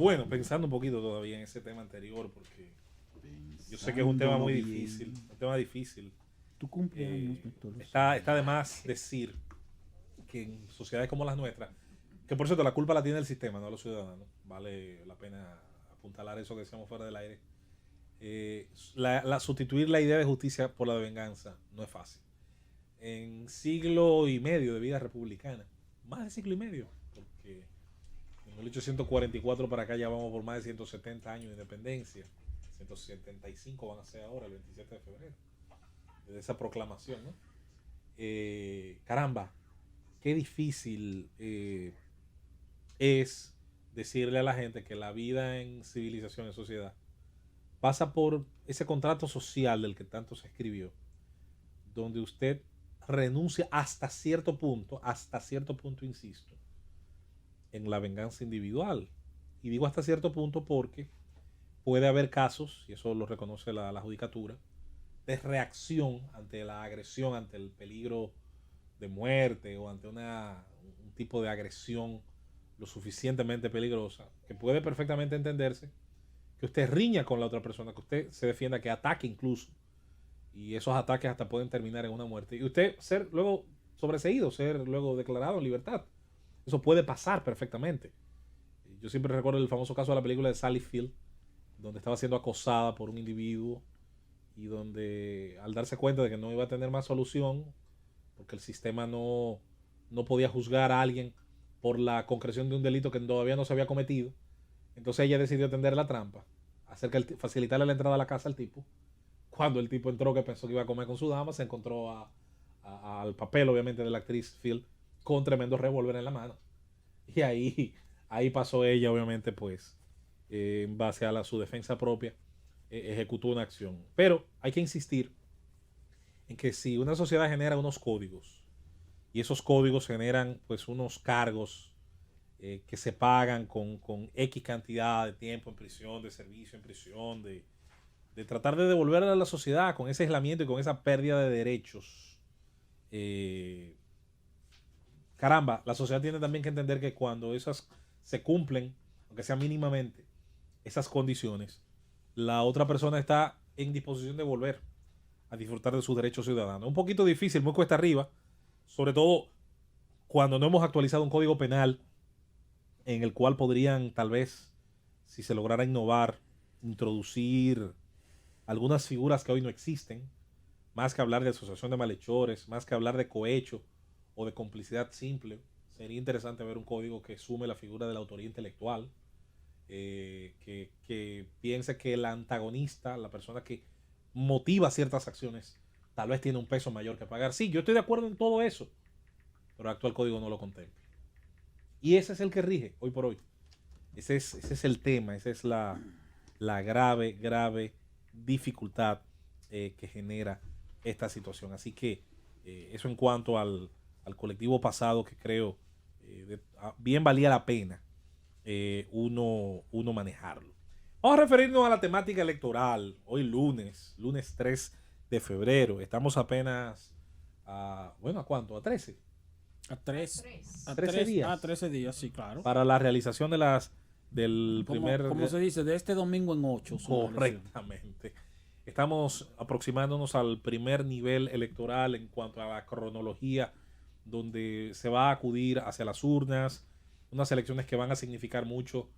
Bueno, pensando un poquito todavía en ese tema anterior, porque yo sé que es un tema muy difícil, un tema difícil. Tu cumpleaños, Eh, me todos los está de más decir que en sociedades como las nuestras, que por cierto la culpa la tiene el sistema, no los ciudadanos, vale la pena apuntalar eso que decíamos fuera del aire. Sustituir la idea de justicia por la de venganza no es fácil. En siglo y medio de vida republicana, más de siglo y medio, porque en 1844 para acá ya vamos por más de 170 años de independencia. 175 van a ser ahora, el 27 de febrero, de esa proclamación, ¿no? Caramba, qué difícil es decirle a la gente que la vida en civilización, en sociedad, pasa por ese contrato social del que tanto se escribió, donde usted renuncia hasta cierto punto, insisto, en la venganza individual. Y digo hasta cierto punto porque puede haber casos, y eso lo reconoce la judicatura, de reacción ante la agresión, ante el peligro de muerte o ante un tipo de agresión lo suficientemente peligrosa, que puede perfectamente entenderse que usted riña con la otra persona, que usted se defienda, que ataque incluso. Y esos ataques hasta pueden terminar en una muerte. Y usted ser luego sobreseído, ser luego declarado en libertad. Eso puede pasar perfectamente. Yo siempre recuerdo el famoso caso de la película de Sally Field, donde estaba siendo acosada por un individuo y donde al darse cuenta de que no iba a tener más solución, porque el sistema no podía juzgar a alguien por la concreción de un delito que todavía no se había cometido, entonces ella decidió tender la trampa, facilitarle la entrada a la casa al tipo. Cuando el tipo entró, que pensó que iba a comer con su dama, se encontró al papel, obviamente, de la actriz Phil con tremendo revólver en la mano. Y ahí pasó ella, obviamente, pues, en base a su defensa propia, ejecutó una acción. Pero hay que insistir en que si una sociedad genera unos códigos y esos códigos generan pues unos cargos que se pagan con X cantidad de tiempo en prisión, de servicio en prisión, de tratar de devolver a la sociedad con ese aislamiento y con esa pérdida de derechos. Eh, Caramba, la sociedad tiene también que entender que cuando esas se cumplen, aunque sea mínimamente, esas condiciones, la otra persona está en disposición de volver a disfrutar de sus derechos ciudadanos. Un poquito difícil, muy cuesta arriba, sobre todo cuando no hemos actualizado un código penal en el cual podrían tal vez, si se lograra innovar, introducir algunas figuras que hoy no existen, más que hablar de asociación de malhechores, más que hablar de cohecho o de complicidad simple. Sería interesante ver un código que sume la figura de la autoría intelectual, que piense que el antagonista, la persona que motiva ciertas acciones, tal vez tiene un peso mayor que pagar. Sí, yo estoy de acuerdo en todo eso, pero el actual código no lo contempla. Y ese es el que rige hoy por hoy. Ese es el tema, esa es la grave, grave dificultad que genera esta situación. Así que eso en cuanto al colectivo pasado, que creo bien valía la pena uno manejarlo. Vamos a referirnos a la temática electoral. Hoy lunes 3 de febrero. Estamos apenas bueno, ¿a cuánto? ¿A 13? A tres. A 13 días. A 13 días, sí, claro. Para la realización del primer... Como se dice, de este domingo en 8. Correctamente. Estamos aproximándonos al primer nivel electoral en cuanto a la cronología, donde se va a acudir hacia las urnas, unas elecciones que van a significar mucho,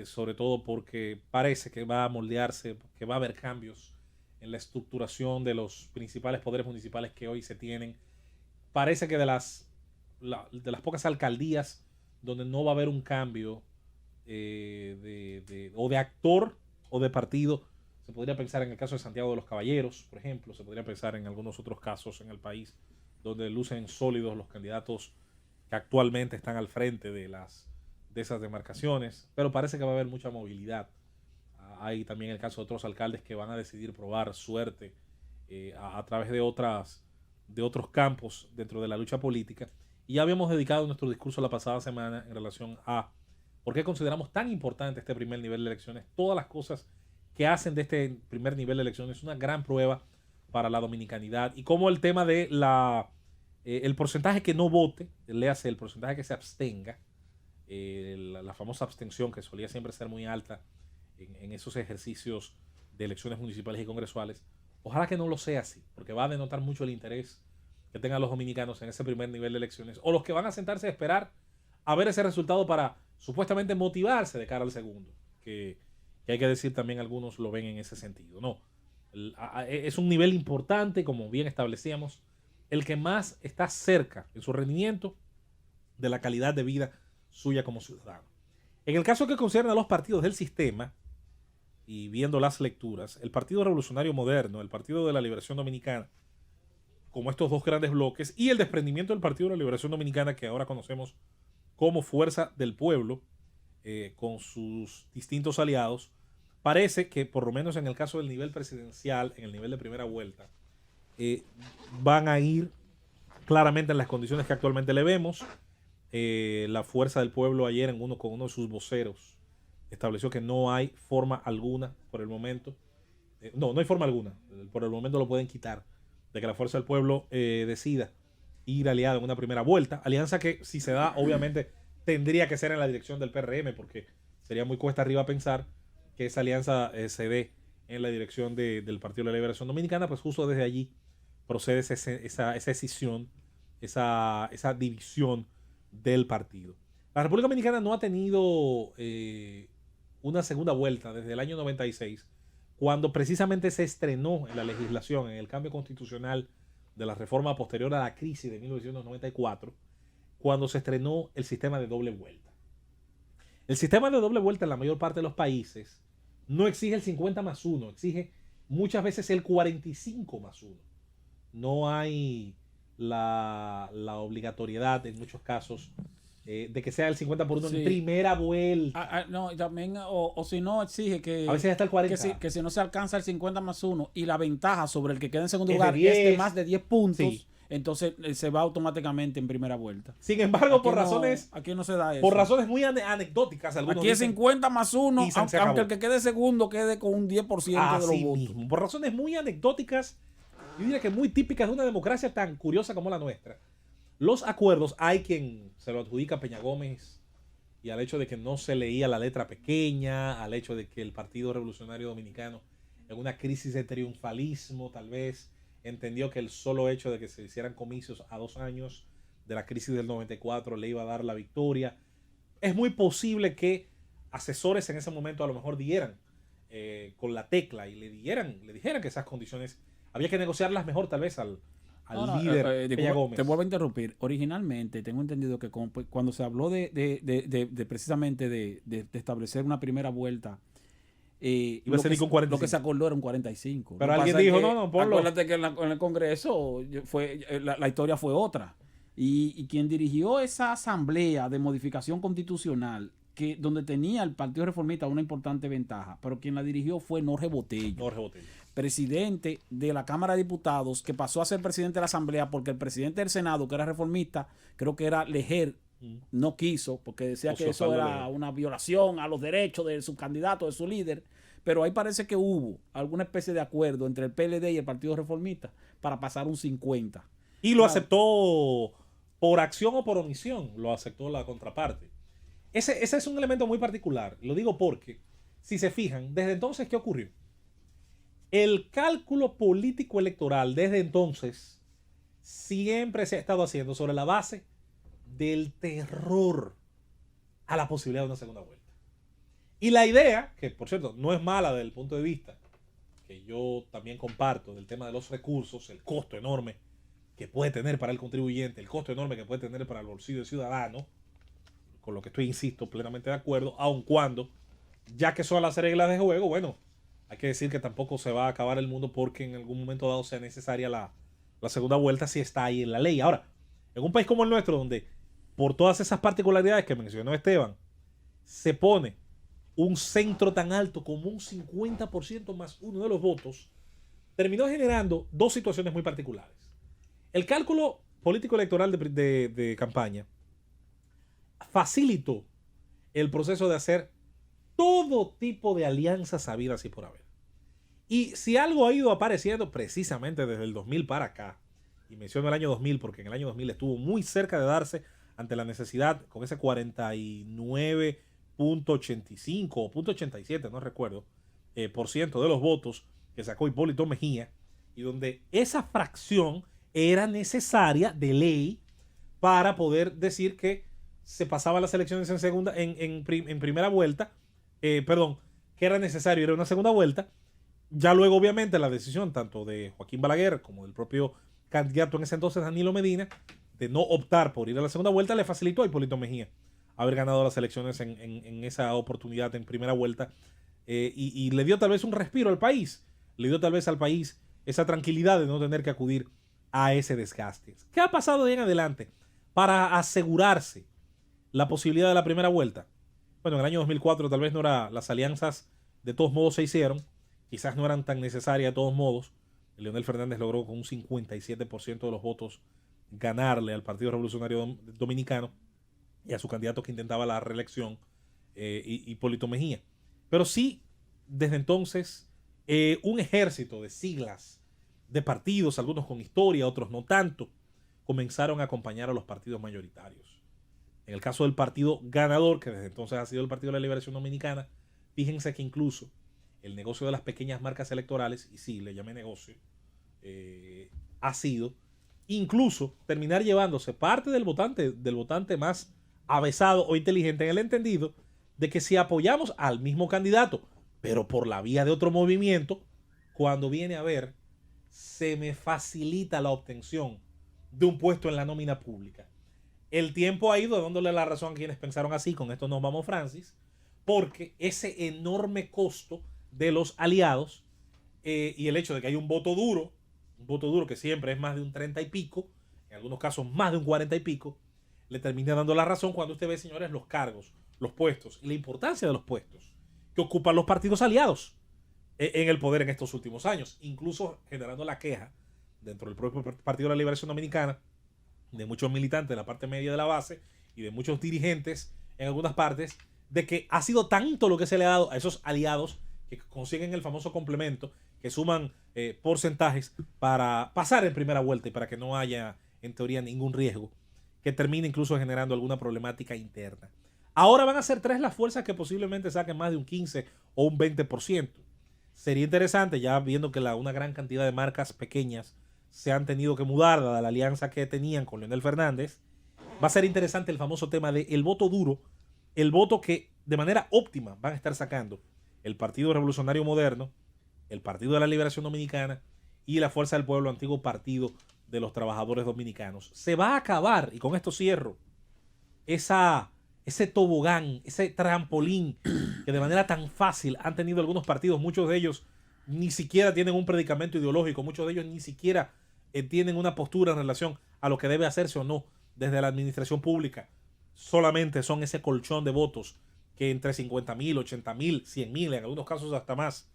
sobre todo porque parece que va a moldearse, que va a haber cambios en la estructuración de los principales poderes municipales que hoy se tienen. Parece que de las pocas alcaldías donde no va a haber un cambio o de actor o de partido, se podría pensar en el caso de Santiago de los Caballeros, por ejemplo, se podría pensar en algunos otros casos en el país donde lucen sólidos los candidatos que actualmente están al frente de esas demarcaciones, pero parece que va a haber mucha movilidad. Hay también el caso de otros alcaldes que van a decidir probar suerte a través de otros campos dentro de la lucha política. Y ya habíamos dedicado nuestro discurso la pasada semana en relación a por qué consideramos tan importante este primer nivel de elecciones, todas las cosas que hacen de este primer nivel de elecciones una gran prueba para la dominicanidad, y cómo el tema de el porcentaje que no vote, léase el porcentaje que se abstenga, la famosa abstención que solía siempre ser muy alta en esos ejercicios de elecciones municipales y congresuales. Ojalá que no lo sea así, porque va a denotar mucho el interés que tengan los dominicanos en ese primer nivel de elecciones, o los que van a sentarse a esperar a ver ese resultado para supuestamente motivarse de cara al segundo, que hay que decir también algunos lo ven en ese sentido. No, es un nivel importante, como bien establecíamos, el que más está cerca en su rendimiento de la calidad de vida suya como ciudadano. En el caso que concierne a los partidos del sistema, y viendo las lecturas, el Partido Revolucionario Moderno, el Partido de la Liberación Dominicana, como estos dos grandes bloques, y el desprendimiento del Partido de la Liberación Dominicana, que ahora conocemos como Fuerza del Pueblo, con sus distintos aliados, parece que por lo menos en el caso del nivel presidencial, en el nivel de primera vuelta, van a ir claramente en las condiciones que actualmente le vemos. La Fuerza del Pueblo ayer con uno de sus voceros estableció que no hay forma alguna por el momento. No hay forma alguna. Por el momento lo pueden quitar de que la Fuerza del Pueblo decida ir aliado en una primera vuelta. Alianza que, si se da, obviamente tendría que ser en la dirección del PRM, porque sería muy cuesta arriba pensar que esa alianza se dé en la dirección del Partido de la Liberación Dominicana. Pues justo desde allí procede esa escisión, esa división del partido. La República Dominicana no ha tenido una segunda vuelta desde el año 96, cuando precisamente se estrenó en la legislación, en el cambio constitucional de la reforma posterior a la crisis de 1994, cuando se estrenó el sistema de doble vuelta. El sistema de doble vuelta en la mayor parte de los países no exige el 50+1, exige muchas veces el 45+1. No hay la obligatoriedad en muchos casos de que sea el 50 por 1 en primera vuelta. No, también, o si no, exige que a veces hasta el 40. Que si no se alcanza el 50+1 y la ventaja sobre el que queda en segundo lugar es de más de 10 puntos, entonces se va automáticamente en primera vuelta. Sin embargo, aquí aquí no se da eso. Por razones muy anecdóticas. Aquí es 50+1, aunque el que quede segundo quede con un 10% de los votos. Mismo. Por razones muy anecdóticas, yo diría que muy típicas de una democracia tan curiosa como la nuestra. Los acuerdos, hay quien se lo adjudica a Peña Gómez y al hecho de que no se leía la letra pequeña, al hecho de que el Partido Revolucionario Dominicano, en una crisis de triunfalismo, tal vez entendió que el solo hecho de que se hicieran comicios a 2 años de la crisis del 94 le iba a dar la victoria. Es muy posible que asesores en ese momento a lo mejor dieran con la tecla y le dijeran que esas condiciones había que negociarlas mejor tal vez al líder Peña Gómez. Te vuelvo a interrumpir. Originalmente tengo entendido que cuando se habló de precisamente de establecer una primera vuelta, iba a ser con 45. Lo que se acordó era un 45. Pero alguien dijo, no, ponlo. Acuérdate que en el Congreso la historia fue otra. Y quien dirigió esa asamblea de modificación constitucional, donde tenía el Partido Reformista una importante ventaja, pero quien la dirigió fue Norge Botello, presidente de la Cámara de Diputados, que pasó a ser presidente de la Asamblea porque el presidente del Senado, que era reformista, creo que era Leger, no quiso, porque decía que eso era una violación a los derechos de su candidato, de su líder. Pero ahí parece que hubo alguna especie de acuerdo entre el PLD y el Partido Reformista para pasar un 50. Y lo aceptó por acción o por omisión, lo aceptó la contraparte. Ese es un elemento muy particular. Lo digo porque, si se fijan, desde entonces, ¿qué ocurrió? El cálculo político electoral desde entonces siempre se ha estado haciendo sobre la base del terror a la posibilidad de una segunda vuelta. Y la idea, que por cierto no es mala desde el punto de vista, que yo también comparto, del tema de los recursos, el costo enorme que puede tener para el contribuyente, el costo enorme que puede tener para el bolsillo del ciudadano, con lo que estoy, insisto, plenamente de acuerdo, aun cuando, ya que son las reglas de juego, bueno, hay que decir que tampoco se va a acabar el mundo porque en algún momento dado sea necesaria la segunda vuelta si está ahí en la ley. Ahora, en un país como el nuestro, donde por todas esas particularidades que mencionó Esteban, se pone un centro tan alto como un 50%+1 de los votos, terminó generando dos situaciones muy particulares. El cálculo político electoral de campaña facilitó el proceso de hacer todo tipo de alianzas habidas y por haber. Y si algo ha ido apareciendo precisamente desde el 2000 para acá, y menciono el año 2000 porque en el año 2000 estuvo muy cerca de darse ante la necesidad, con ese 49.85 o 0.87, no recuerdo, por ciento de los votos que sacó Hipólito Mejía, y donde esa fracción era necesaria de ley para poder decir que se pasaban las elecciones en primera vuelta, que era necesario ir a una segunda vuelta. Ya luego, obviamente, la decisión tanto de Joaquín Balaguer como del propio candidato en ese entonces, Danilo Medina, de no optar por ir a la segunda vuelta, le facilitó a Hipólito Mejía haber ganado las elecciones en esa oportunidad en primera vuelta, y le dio tal vez un respiro al país, le dio tal vez al país esa tranquilidad de no tener que acudir a ese desgaste. ¿Qué ha pasado de en adelante para asegurarse la posibilidad de la primera vuelta? Bueno, en el año 2004 tal vez no era, las alianzas de todos modos se hicieron, quizás no eran tan necesarias de todos modos. Leonel Fernández logró con un 57% de los votos ganarle al Partido Revolucionario Dominicano y a su candidato que intentaba la reelección, Hipólito Mejía. Pero sí, desde entonces, un ejército de siglas, de partidos, algunos con historia, otros no tanto, comenzaron a acompañar a los partidos mayoritarios. En el caso del partido ganador, que desde entonces ha sido el Partido de la Liberación Dominicana, fíjense que incluso el negocio de las pequeñas marcas electorales, y sí, le llamé negocio, ha sido incluso terminar llevándose parte del votante más avesado o inteligente, en el entendido de que si apoyamos al mismo candidato, pero por la vía de otro movimiento, cuando viene a ver, se me facilita la obtención de un puesto en la nómina pública. El tiempo ha ido dándole la razón a quienes pensaron así, con esto nos vamos, Francis, porque ese enorme costo de los aliados, y el hecho de que hay un voto duro que siempre es más de un 30 y pico, en algunos casos más de un 40 y pico, le termina dando la razón cuando usted ve, señores, los cargos, los puestos y la importancia de los puestos que ocupan los partidos aliados en el poder en estos últimos años, incluso generando la queja dentro del propio Partido de la Liberación Dominicana de muchos militantes de la parte media de la base y de muchos dirigentes en algunas partes, de que ha sido tanto lo que se le ha dado a esos aliados que consiguen el famoso complemento, que suman porcentajes para pasar en primera vuelta y para que no haya, en teoría, ningún riesgo, que termine incluso generando alguna problemática interna. Ahora van a ser 3 las fuerzas que posiblemente saquen más de un 15 o un 20%. Sería interesante, ya viendo que una gran cantidad de marcas pequeñas se han tenido que mudar dada la alianza que tenían con Leonel Fernández, va a ser interesante el famoso tema del voto duro, el voto que de manera óptima van a estar sacando el Partido Revolucionario Moderno, el Partido de la Liberación Dominicana y la Fuerza del Pueblo, antiguo Partido de los Trabajadores Dominicanos. Se va a acabar, y con esto cierro, ese tobogán, ese trampolín que de manera tan fácil han tenido algunos partidos. Muchos de ellos ni siquiera tienen un predicamento ideológico, muchos de ellos ni siquiera tienen una postura en relación a lo que debe hacerse o no desde la administración pública. Solamente son ese colchón de votos que entre 50,000, 80,000, 100,000, en algunos casos hasta más,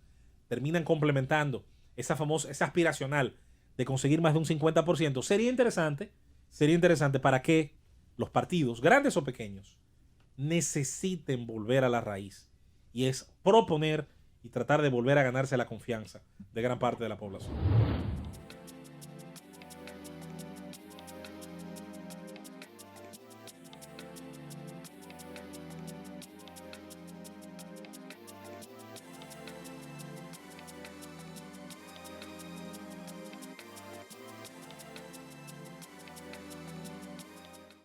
terminan complementando esa aspiracional de conseguir más de un 50%. Sería interesante para que los partidos, grandes o pequeños, necesiten volver a la raíz, y es proponer y tratar de volver a ganarse la confianza de gran parte de la población.